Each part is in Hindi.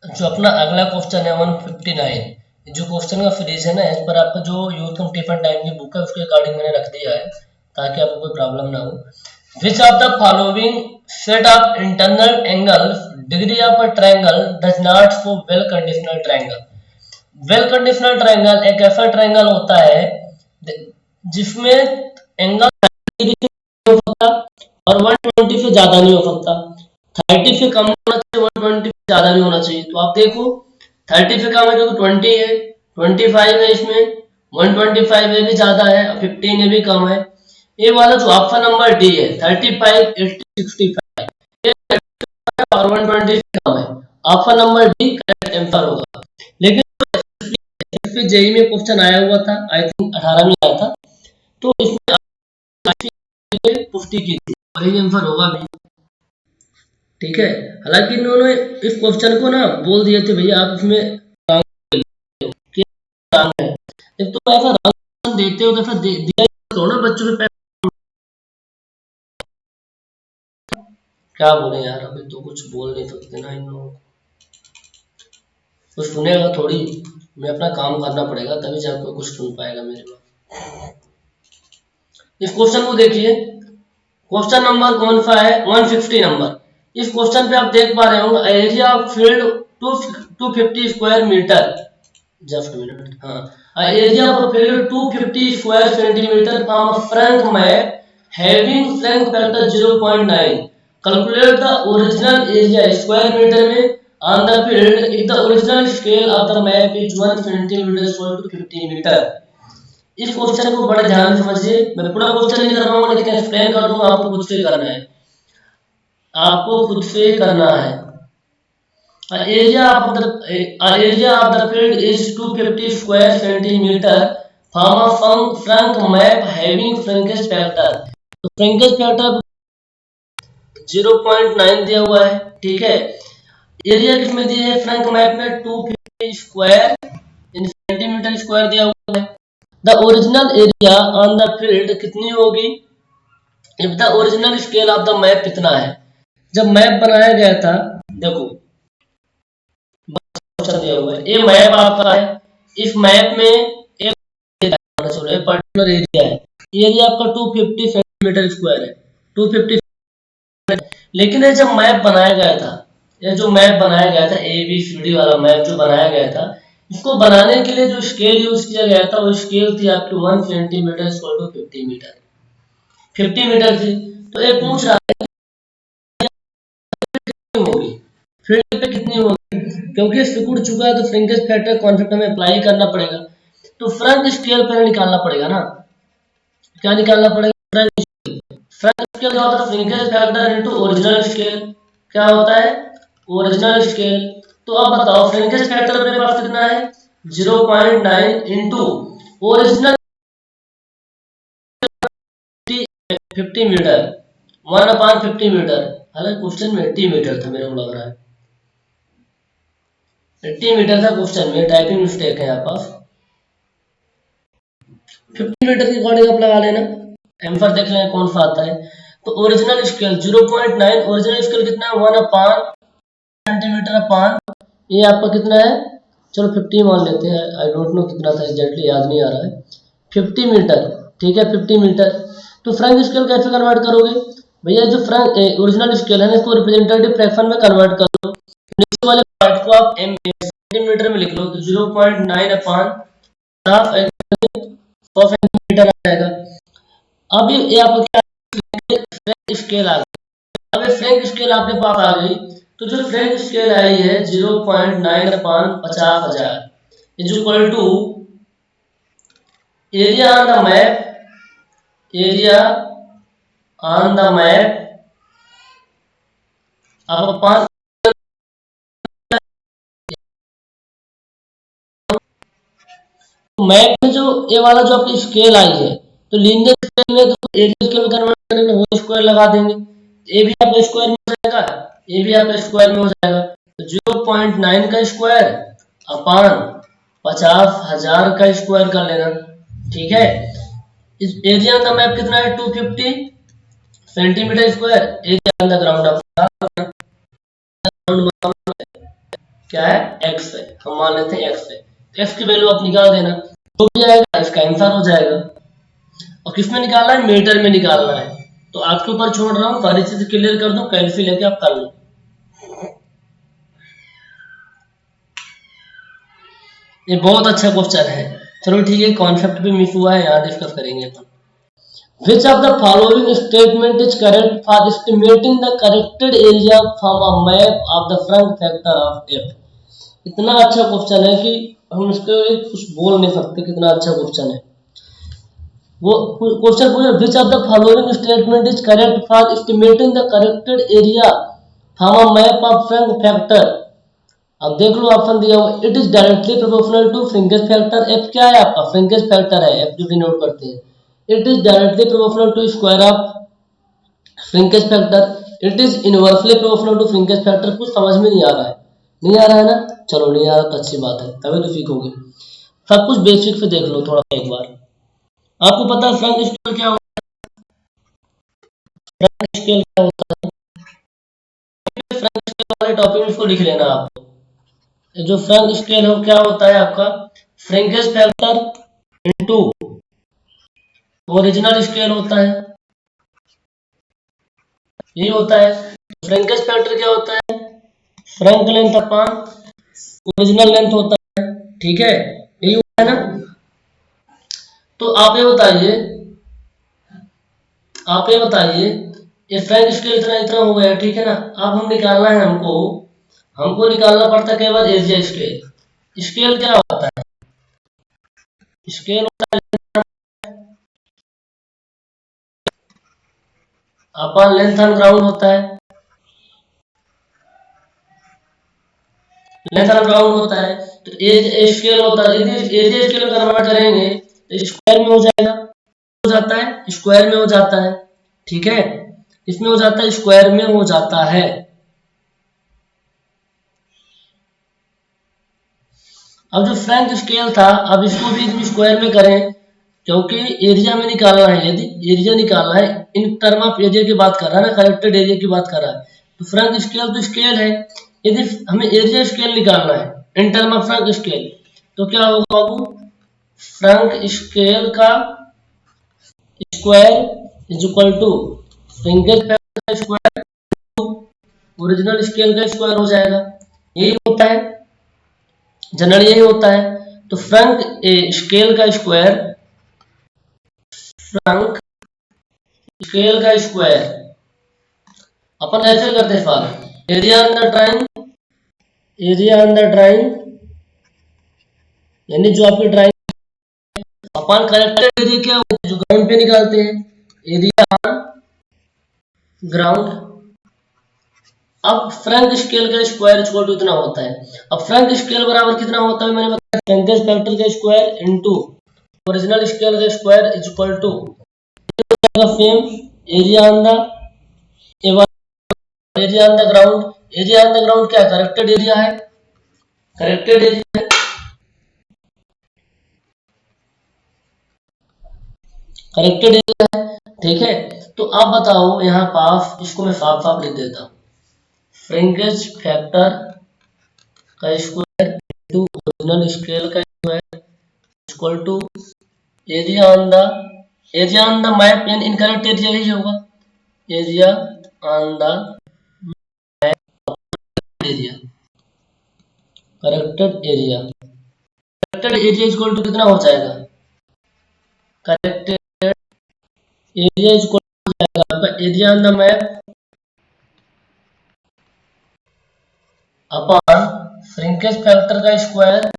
जो अपना अगला क्वेश्चन है 159, जो क्वेश्चन का फ्रीज है ना, इस पर आपका जो यूथ एंड टिफिन टाइम की बुक है उसके अकॉर्डिंग मैंने रख दिया है ताकि आपको कोई प्रॉब्लम ना हो। विच of the following set of internal angles degree of a triangle does not for well conditional triangle. Well conditional triangle एक ऐसा ट्रायंगल होता है जिसमें एंगल 30 हो सकता और 120 से ज्यादा नहीं हो सकता। 30 से कम होना चाहिए, 120 से ज्यादा नहीं होना चाहिए। तो आप देखो 30 से कम है क्योंकि 20 है, 25 है, इसमें 125 है भी ज्यादा है, 15 है भी कम है। ये वाला जो ऑप्शन नंबर डी है 35, 80, 65 और 120 से कम है, option number D correct answer होगा। लेकिन इसमें जेई में क्वेश्चन आया हुआ था, आई थिंक 18 में आया था, तो इसमें पुष्टि की थी और ये आंसर होगा भी। ठीक है, हालांकि इन्होंने इस क्वेश्चन को ना बोल दिए थे भैया आप इसमें रंग है, जब तुम ऐसा रंग देते हो तो फिर दिया तो ना बच्चों के क्या बोले यार, अभी तो कुछ बोल नहीं सकते ना इन लोगों को, कुछ सुनेगा थोड़ी, मैं अपना काम करना पड़ेगा तभी जाकर कुछ सुन पाएगा मेरे बात। इस क्वेश्चन को देखिए, क्वेश्चन नंबर कौन सा है 160 नंबर। इस क्वेश्चन पे आप देख पा रहे हो area of field 250 square metre, just minute, हाँ, area of field 250 square centimetre from a front map having flank factor 0.9, calculate the original area square metre में on the field if the original scale of the map is 1 centimetre square to 50 metre. इस क्वेश्चन को बड़े ध्यान से समझिए, मैं पूरा क्वेश्चन नहीं कर रहा हूँ लेकिन एक्सप्लेन कर दूंगा, आपको खुद से करना है, आपको खुद से करना है। area of the field is 250 square centimeter from a frank map having Frankish factor। तो Frankish factor 0.9 दिया हुआ है, ठीक है। एरिया किसमें दिया है फ्रंक मैप में 250 स्क्वायर इन सेंटीमीटर स्क्वायर दिया हुआ है। The original area on the field कितनी होगी if the original scale of the map कितना है। जब मैप बनाया गया था, देखो दिया हुआ है, ये मैप आपका है, इस मैप में एक पर्टिकुलर एरिया है, एरिया आपका 250 सेंटीमीटर स्क्वायर है, 250। लेकिन ये जब मैप बनाया गया था, ये जो मैप बनाया गया था ABCD वाला मैप जो बनाया गया था, इसको बनाने के लिए जो स्केल यूज किया गया था वो स्केल थी आपकी 1 centimetre square to 50 metre, 50 metre थी। तो ये पूछ रहा है होगी फील्ड पे कितनी होगी, क्योंकि सिकुड़ चुका है तो फ्रिंकेज फैक्टर कॉन्सेप्ट हमें अप्लाई करना पड़ेगा, तो फ्रंट स्केल पर निकालना पड़ेगा ना, क्या निकालना पड़ेगा फ्रंट स्केल क्या होता है फ्रिंकेज फैक्टर इनटू ओरिजिनल स्केल, क्या होता है ओरिजिनल स्केल। तो अब बताओ फ्रिंकेज फैक्टर मेरे पास कितना है 0.9 इनटू ओरिजिनल 50 मीटर 1/50 मीटर, हालांकि क्वेश्चन में 80 मीटर था मेरे को लग रहा है, 80 मीटर था क्वेश्चन में, टाइपिंग मिस्टेक है यहाँ पास। 50 मीटर के अकॉर्डिंग आप लगा लेना, एम्फर देख लें कौन सा आता है। तो ओरिजिनल स्केल 0.9, ओरिजिनल स्केल कितना है 1 सेंटीमीटर अपान, ये आपका कितना है, चलो 50 मान लेते हैं, आई डोंट नो कितना था एग्जैक्टली याद नहीं आ रहा है, 50 मीटर, ठीक है 50 मीटर। तो फ्रंट स्केल कैसे कन्वर्ट करोगे भैया, जो फ्रंट ओरिजिनल स्केल है ना इसको रिप्रेजेंटेटिव फ्रैक्शन में कन्वर्ट कर दो, नीचे वाले पार्ट को आप सेंटीमीटर में लिख लो, तो 0.9 अपान 100 सेंटीमीटर आ जाएगा। अब ये आपको क्या फ्रंट स्केल आ गई, अब फ्रंट स्केल आपके पास आ गई, तो जो फ्रंट स्केल आई है 0.9 upon 50,000 is equal to area on the map, area on the map अब 5 मैप में जो ये वाला जो आपकी स्केल आई है, तो लीनियर स्केल में तो एरिया स्केल में कन्वर्ट करेंगे होल स्क्वायर लगा देंगे, ए भी आपका स्क्वायर में हो जाएगा, ए भी आपका स्क्वायर में हो जाएगा, तो 0.9 का स्क्वायर अपान 50,000 का स्क्वायर कर लेना, ठीक है। इस एरिया का मैप कितना है 250 centimetre square, area on the ground of क्या है, x है, हम मान लेते हैं x है, x की वैल्यू आप निकाल देना, तो भी आएगा, इसका आंसर हो जाएगा। और किसमें निकालना है, मीटर में निकालना है। तो आपके ऊपर छोड़ रहा हूँ, सारी चीज क्लियर कर दो, कैलसी लेके आप कर लो। ये बहुत अच्छा क्वेश्चन है। चलो ठीक है, कॉन्सेप्ट भी मिस हुआ है, यहाँ डिस्कस करेंगे अपन। Which of the following statement is correct for estimating the corrected area from a map of the front factor of f? इतना अच्छा क्वेश्चन है कि हम इसको कुछ बोल नहीं सकते, कितना अच्छा क्वेश्चन है। वो क्वेश्चन पूछे which of the following statement is correct for estimating the corrected area from a map of front factor। अब देख लो ऑप्शन दिया हुआ, it is directly proportional to shrinkage factor. F क्या है आपका, फ्रिंकेज फैक्टर है, एफ जो डिनोट करते हैं। It is directly proportional to square of shrinkage factor. It is inversely proportional to shrinkage factor. कुछ समझ में नहीं आ रहा है, नहीं आ रहा है ना, चलो नहीं आ रहा तो अच्छी बात है, तभी तो सीखोगे। सब कुछ बेसिक से देख लो थोड़ा एक बार। आपको पता है फ्रंट स्केल क्या होता है, फ्रंट स्केल क्या होता है, फ्रंट स्केल वाले टॉपिक इसको लिख लेना आप। जो फ्रंट स्केल हो क्या होता है आपका, shrinkage factor into original scale होता है, ये होता है। फ्रिंकेज फैक्टर क्या होता है, front length upon original length होता है, ठीक है, यही होता है ना। तो आप ये बताइए, ये फ्रंट स्केल इतना इतना हो गया, ठीक है ना। अब हम निकालना है, हमको निकालना पड़ता है केवल एरिया स्केल। स्केल क्या होता है, स्केल होता है अपॉन लेंथ ऑन ग्राउंड होता है, लेंथ ऑन ग्राउंड होता है। तो एज स्केल होता है, यदि एरिया स्केल में कन्वर्ट करेंगे तो स्क्वायर में हो जाएगा, हो जाता है स्क्वायर में हो जाता है, ठीक है, इसमें हो जाता है, स्क्वायर में हो जाता है। अब जो फ्रंट स्केल था, अब इसको भी स्क्वायर में करें, क्योंकि एरिया में निकालना है, यदि एरिया निकालना है, इन टर्म ऑफ एरिया की बात कर रहा है ना, करेक्टेड एरिया की बात कर रहा है। तो फ्रंट स्केल तो स्केल है, यदि हमें एरिया स्केल निकालना है in term of front scale, तो क्या होगा बाबू, फ्रंट स्केल का square is equal to shrinkage factor का स्क्वायर, ओरिजिनल स्केल का स्क्वायर हो जाएगा। यही होता है, जनरल यही होता है। तो फ्रंट स्केल का स्क्वायर, फ्रंट स्केल का स्क्वायर अपन ऐसे करते हैं सवाल, area under drawing, area under drawing यानी जो आपकी ड्राइंग अपन करेक्टेड एरिया क्या होता है, जो ग्राउंड पे निकालते हैं, एरिया ऑन ग्राउंड। अब फ्रंट स्केल का स्क्वायर इक्वल टू इतना होता है। अब फ्रंट स्केल बराबर कितना होता है, मैंने बताया फ्रंटेज फैक्टर का स्क्वायर इनटू ओरिजिनल स्केल का square is equal to same area on the area on the ground. Area on the ground क्या, करेक्टेड एरिया है, करेक्टेड एरिया है, करेक्टेड एरिया है, ठीक है। तो आप बताओ यहाँ पास, इसको मैं साफ साफ लिख देता हूँ, फ्रिंकेज फैक्टर का स्क्वायर इनटू ओरिजिनल स्केल का square equal to area on the map, यानी इनकरेक्ट एरिया ही होगा, area on the area, corrected area, corrected area equal to कितना हो जाएगा, करेक्टेड एरिया इक्वल टू हो जाएगा आपका area on the map upon shrinkage factor का स्क्वायर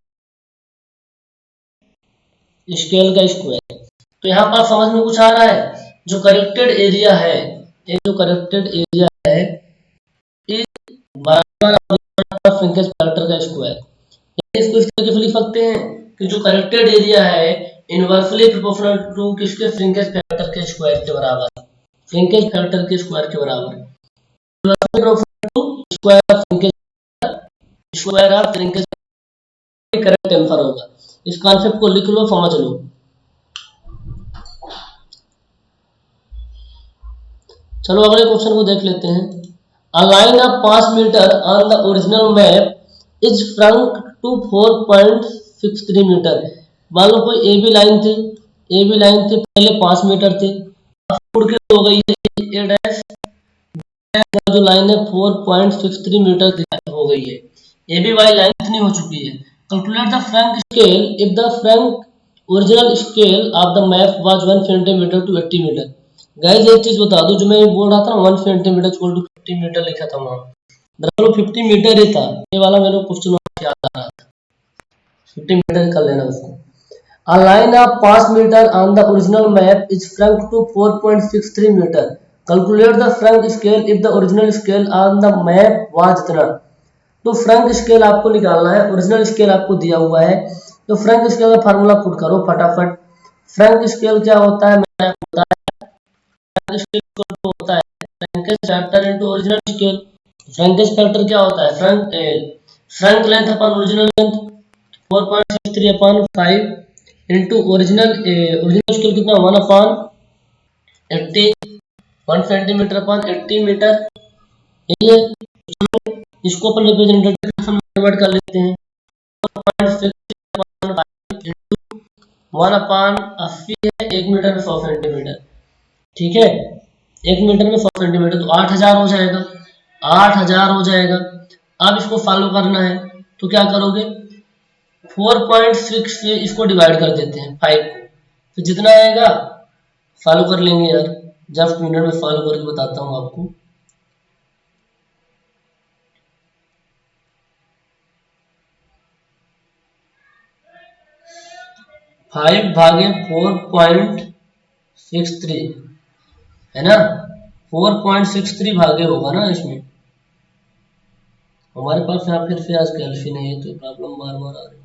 स्केल का स्क्वायर। तो यहाँ पर समझ में कुछ आ रहा है, जो करेक्टेड एरिया है, ये जो करेक्टेड एरिया है इस बराबर फ्रिंकेज फैक्टर का स्क्वायर। इसको इस तरीके से लिख सकते हैं कि जो करेक्टेड एरिया है इनवर्सली प्रोपोर्शनल टू किसके, फ्रिंकेज फैक्टर के स्क्वायर के बराबर, फ्रिंकेज फैक्टर के स्क्वायर के बराबर, inversely proportional to square of shrinkage, square of shrinkage, correct answer होगा। इस कॉन्सेप्ट को लिख लो, समझ लो। चलो अगले क्वेश्चन को देख लेते हैं। A line of 5 metre on the original map is front to 4.63 metre. मान लो कोई ए बी लाइन थी, ए बी लाइन थी पहले 5 मीटर थी, अब उड़ के हो गई है ए डैश, जो लाइन है 4.63 मीटर हो गई है, ए बी वाई लाइन इतनी हो चुकी है। Calculate the front scale if the front original scale of the map was 1 centimetre to 80 metre. Guys एक चीज बता दूं, जो मैं बोल रहा था 1 सेंटीमीटर इक्वल टू 50 मीटर लिखा था वहां, दरअसल 50 मीटर ही था, ये वाला मेरे को क्वेश्चन याद आ रहा था, 50 मीटर कर लेना उसको। A line of 5 meter on the original map is shrunk to 4.63 meter. Calculate the Frank scale if the original scale on the map was इतना। तो फ्रंक स्केल आपको निकालना है, ओरिजिनल स्केल आपको दिया हुआ है, तो फ्रंक स्केल का फार्मूला पुट करो फटाफट। फ्रंक स्केल क्या होता है, मैंने आपको बताया, फ्रंक स्केल होता है shrinkage factor into original scale. Shrinkage factor क्या होता है, shrunk length upon original length 4.63 upon 5 into original scale कितना 1 अपॉन 80, 1 सेंटीमीटर अपॉन 80 मीटर, यही है। इसको अपन रिप्रेजेंटेटिव फॉर्म में कन्वर्ट कर लेते हैं, 1 अपॉन 80 है, 1 मीटर में 100 सेंटीमीटर, ठीक है, 1 मीटर में 100 सेंटीमीटर, तो 8000 हो जाएगा, 8000 हो जाएगा। अब इसको फॉलो करना है तो क्या करोगे, 4.6 से इसको डिवाइड कर देते हैं 5 को, तो जितना आएगा फॉलो कर लेंगे यार, जस्ट मिनट में फॉलो करके बताता हूँ आपको। फाइव भागे 4.63 है ना, 4.63 भागे होगा ना इसमें, हमारे पास यहाँ फिर से आज कैल्सी नहीं है तो प्रॉब्लम बार बार आ रही है।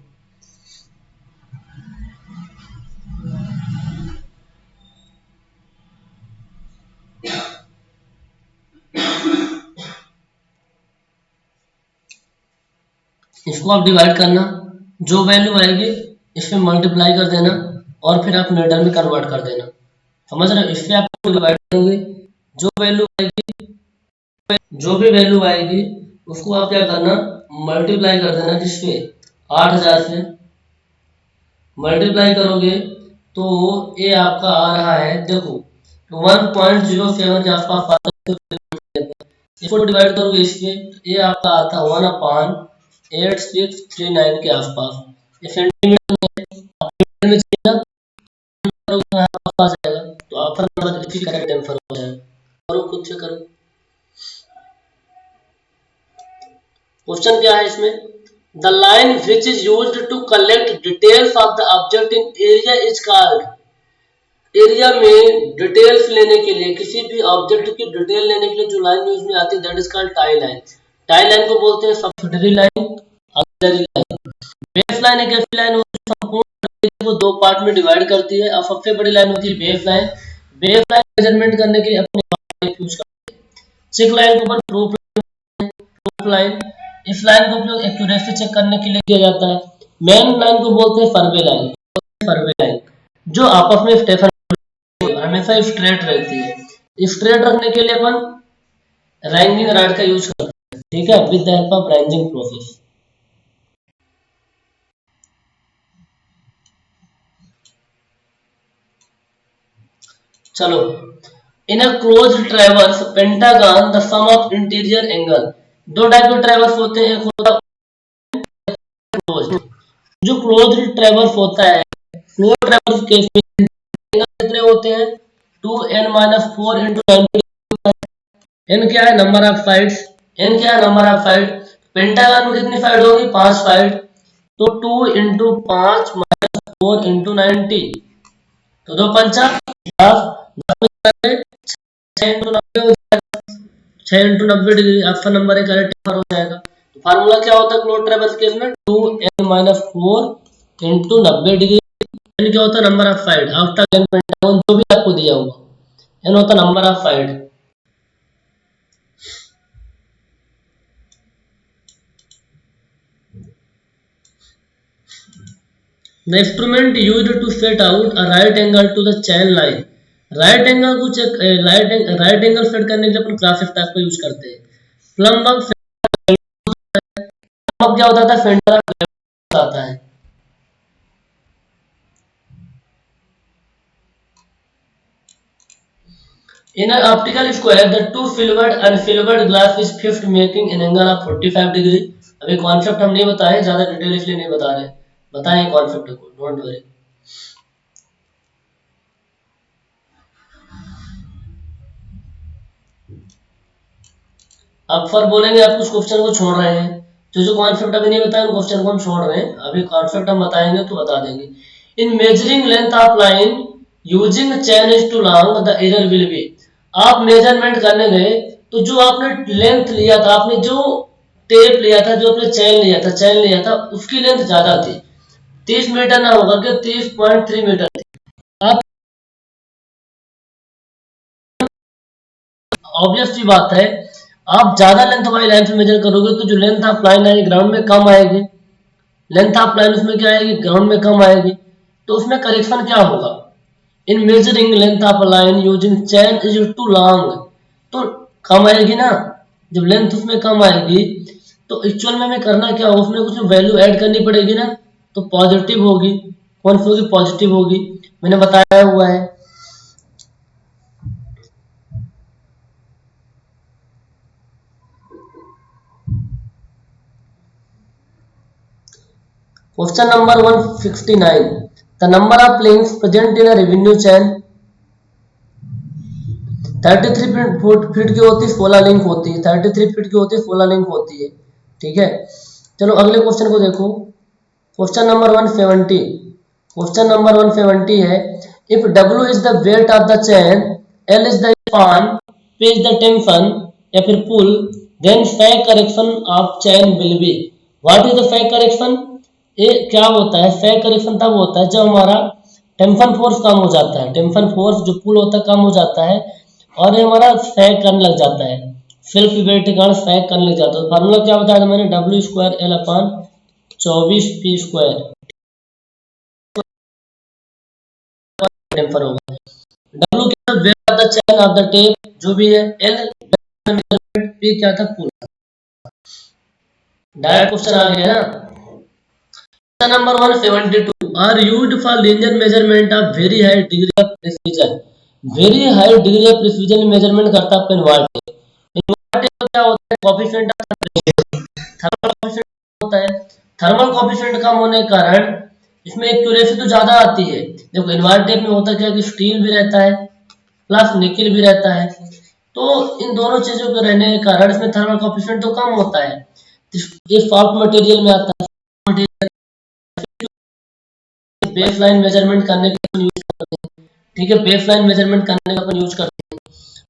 इसको आप डिवाइड करना, जो वैल्यू आएगी इसमें मल्टीप्लाई कर देना और फिर आप मीटर में कन्वर्ट कर देना, समझ रहे हो। इससे आप डिवाइड करोगे, जो वैल्यू आएगी, जो भी वैल्यू आएगी उसको आप क्या करना, मल्टीप्लाई कर देना, जिससे 8000 से मल्टीप्लाई करोगे तो ये आपका आ रहा है, देखो 1.07 के आसपास आता है, इसको डिवाइड करोगे इससे, ये आपका आता है 1 अपॉन 8639 के आसपास, ये सेंटीमीटर में चाहिए ना, आ जाएगा, तो ऑप्शन नंबर 3 करेक्ट आंसर हो जाएगा। करो खुद से करो। क्वेश्चन क्या है इसमें, the line which is used to collect details of the object in area is called. Area में डिटेल्स लेने के लिए, किसी भी ऑब्जेक्ट की डिटेल लेने के लिए जो लाइन यूज में आती है that is called tie line. Tie line को बोलते हैं subsidiary line, auxiliary line. Base line एक ऐसी लाइन होती है संपूर्ण को दो पार्ट में डिवाइड करती है, और सबसे बड़ी लाइन होती है base line. Base line measurement करने के लिए अपने यूज करते हैं। चेक लाइन को प्रूफ लाइन, इस लाइन का उपयोग एक्यूरेसी चेक करने के लिए किया जाता है। मेन लाइन को बोलते हैं सर्वे लाइन, सर्वे लाइन जो आपस में स्टेशन हमेशा स्ट्रेट रहती है। स्ट्रेट रखने के लिए अपन रैंकिंग रॉड का यूज करते हैं, ठीक है, with the help of ranging process. चलो, in a closed traverse pentagon the sum of interior angle. दो टाइप के ट्रैवर्स होते हैं, एक होता है क्लोज्ड। जो क्लोज्ड ट्रैवर्स होता है, क्लोज्ड ट्रैवर्स केस में एंगल कितने होते हैं, 2n-4 into 90। n क्या है, नंबर ऑफ साइड्स, n क्या है, नंबर ऑफ साइड। पेंटागन में कितनी साइड होगी, 5 साइड, तो 2 into 5 minus 4 into 90, तो 2 पंचा 10, 6 into 90 हो जाएगा, 6 into 90 डिग्री, ऑप्शन नंबर एक करेक्ट हो जाएगा। तो फार्मूला क्या होता है क्लोज्ड ट्रैवर्स केस में, 2n-4 into 90 डिग्री। n क्या होता है, number of side, after n pentagon जो भी आपको दिया हुआ, n होता है number of side. The instrument used to set out a right angle to the chain line। Right angle को चेक, राइट एंगल सेट करने के लिए अपन क्लासिक टाइप का यूज करते हैं। प्लम्ब क्या होता था, फेंडर ऑफ ग्रेविटी आता है। In an optical square, the two filbert and filbert glass is fifth making an angle of 45 degree। अभी कॉन्सेप्ट हम नहीं बताए, ज्यादा डिटेल इसलिए नहीं बता रहे, बताएं कॉन्सेप्ट को, डोंट वरी। आप फॉर बोलेंगे, आप कुछ क्वेश्चन को छोड़ रहे हैं, जो कॉन्सेप्ट अभी नहीं बताया उन क्वेश्चन को हम छोड़ रहे हैं, अभी कॉन्सेप्ट हम बताएंगे तो बता देंगे। In measuring length of line using chain is too long the error will be. आप मेजरमेंट करने गए तो जो आपने लेंथ लिया था, आपने जो टेप लिया था, जो आपने चैन लिया था उसकी लेंथ ज्यादा थी, 30 मीटर ना होकर के 30.3 मीटर थी। आप ऑब्वियस सी बात है, आप ज्यादा लेंथ वाली लाइन से मेजर करोगे तो जो लेंथ ऑफ लाइन आएगी ग्राउंड में कम आएगी, लेंथ ऑफ लाइन उसमें क्या आएगी, ग्राउंड में कम आएगी, तो उसमें करेक्शन क्या होगा, in measuring length of line using chain is too long, तो कम आएगी ना, जब लेंथ उसमें कम आएगी तो एक्चुअल में हमें करना क्या होगा, उसमें कुछ वैल्यू ऐड करनी पड़ेगी ना, तो पॉजिटिव होगी, कौन सी होगी, पॉजिटिव होगी, मैंने बताया हुआ है। Question number 169, the number of links present in a revenue chain 33 feet की होती है, 16 लिंक होती है, 33 फीट की होती है, 16 लिंक होती है, ठीक है। चलो अगले क्वेश्चन को देखो, क्वेश्चन नंबर 170, क्वेश्चन नंबर 170 है, if W is the weight of the chain, L is the span, P is the tension या फिर pull, then fake correction of chain will be. What is the fake correction, ये क्या होता है, फेक करेक्शन तब होता है जब हमारा टेंशन फोर्स कम हो जाता है, टेंशन फोर्स जो पुल होता है कम हो जाता है और ये हमारा फेक करने लग जाता है, सेल्फ वेट के कारण फेक करने लग जाता है। फार्मूला क्या बताया था मैंने, W स्क्वायर L अपान 24 P स्क्वायर टेम्पर होगा। W क्या था, wait of the chain of the tape जो भी है, L P क्या था, पुल। डायरेक्ट क्वेश्चन आ गया ना। Number 172 are used for linear measurement of very high degree of precision. Very high degree of precision measurement करता है आपका इनवर्ट टेप। इनवर्ट टेप क्या होता है, coefficient of temperature, thermal coefficient होता है, थर्मल कोएफिशिएंट कम होने के कारण इसमें एक्यूरेसी तो ज्यादा आती है। देखो इनवर्ट टेप में होता क्या कि स्टील भी रहता है प्लस निकल भी रहता है, तो इन दोनों चीजों के रहने के कारण इसमें थर्मल कोएफिशिएंट तो कम होता है, ये सॉफ्ट मटेरियल में आता है। बेस लाइन मेजरमेंट करने के लिए यूज करते हैं, ठीक है, बेस लाइन मेजरमेंट करने का अपन यूज करते हैं।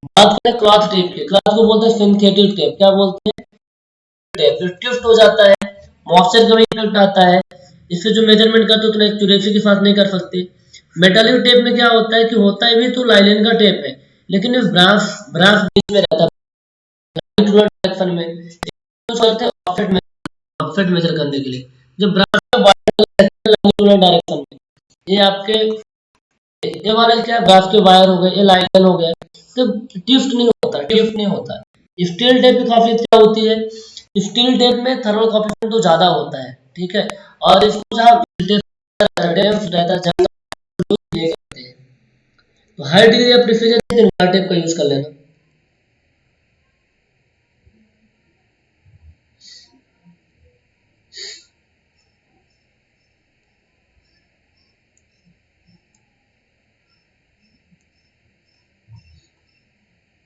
बात करें क्लॉथ टेप की, क्लॉथ को बोलते हैं सिंथेटिक टेप, क्या बोलते हैं, टेप ट्विस्ट हो जाता है, मॉइस्चर का भी इफेक्ट आता है, इससे जो मेजरमेंट करते हो उतना एक्यूरेसी के साथ नहीं कर सकते। मेटालिक टेप में क्या होता है कि होता है भी तो लाइलन का टेप है, लेकिन ये ब्रास ब्रास बीच में रहता है डायरेक्शन में, यूज करते हैं ऑफसेट मेजर करने के लिए। जो ब्रास का डायरेक्शन में, ये आपके ये वाला क्या है, ब्रास के वायर हो गए, ये लाइलन हो गया, तो टिफ्ट नहीं होता, टिफ्ट नहीं होता। स्टील टेप की खासियत क्या होती है, स्टील टेप में थर्मल कोएफिशिएंट तो ज्यादा होता है, ठीक है, और इसको जहाँ रहता है जंग ये करते हैं, तो high degree of precision invar tape का यूज कर लेना।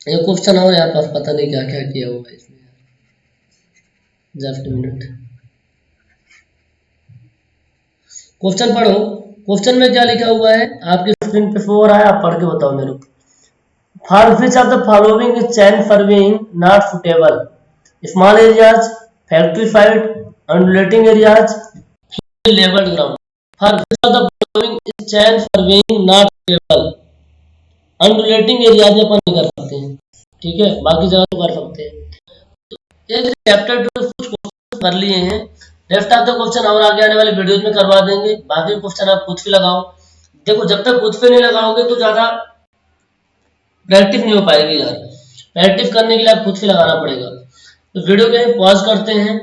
ये क्वेश्चन और यहाँ पास पता नहीं क्या क्या किया हुआ है इसमें, जस्ट मिनट, क्वेश्चन पढ़ो, क्वेश्चन में क्या लिखा हुआ है आपकी स्क्रीन पे शो हो रहा है, आप पढ़ के बताओ मेरे को। For which of the following is chain surveying not suitable, small areas, factory site, undulating areas, level ground. For which of the following is chain surveying not suitable, undulating areas में अपन नहीं कर सकते हैं, ठीक है, बाकी जगह तो कर सकते हैं। ये चैप्टर 2 कुछ क्वेश्चन कर लिए हैं, रेस्ट ऑफ द क्वेश्चन और आगे आने वाले वीडियोस में करवा देंगे, बाकी क्वेश्चन आप खुद से लगाओ। देखो जब तक खुद से नहीं लगाओगे तो ज्यादा प्रैक्टिस नहीं हो पाएगी यार, प्रैक्टिस करने के लिए आप खुद से लगाना पड़ेगा। तो वीडियो को पॉज करते हैं,